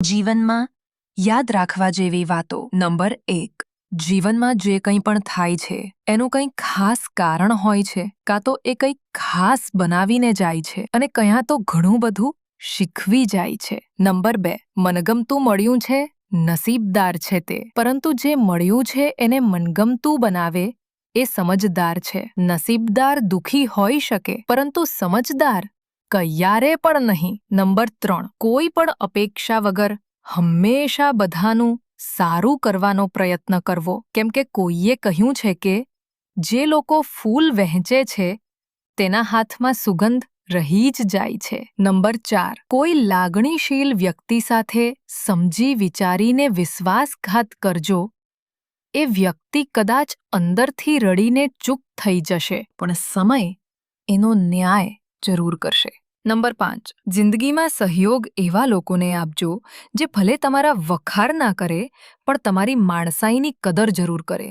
જીવનમાં યાદ રાખવા જેવી વાતો. નંબર 1. જીવનમાં જે કંઈ પણ થાય છે એનું કંઈ ખાસ કારણ હોય છે, કાં તો એ કંઈક ખાસ બનાવીને જાય છે અને ક્યાં તો ઘણું બધું શીખવી જાય છે. નંબર 2. મનગમતું મળ્યું છે, નસીબદાર છે તે, પરંતુ જે મળ્યું છે એને મનગમતું બનાવે એ સમજદાર છે. નસીબદાર દુઃખી હોઈ શકે, પરંતુ સમજદાર ક્યારે પણ નહીં. નંબર 3. કોઈ પણ અપેક્ષા વગર હંમેશા બધાનું સારું કરવાનો પ્રયત્ન કરવો, કેમ કે કોઈએ કહ્યું છે કે જે લોકો ફૂલ વહેંચે છે તેના હાથમાં સુગંધ રહી જ જાય છે. નંબર 4. કોઈ લાગણીશીલ વ્યક્તિ સાથે સમજી વિચારીને વિશ્વાસઘાત કરજો. એ વ્યક્તિ કદાચ અંદરથી રડીને ચૂપ થઈ જશે, પણ સમય એનો ન્યાય જરૂર કરશે. નંબર 5. જિંદગીમાં સહયોગ એવા લોકોને આપજો જે ભલે તમારા વખાર ના કરે, પણ તમારી માણસાઈની કદર જરૂર કરે.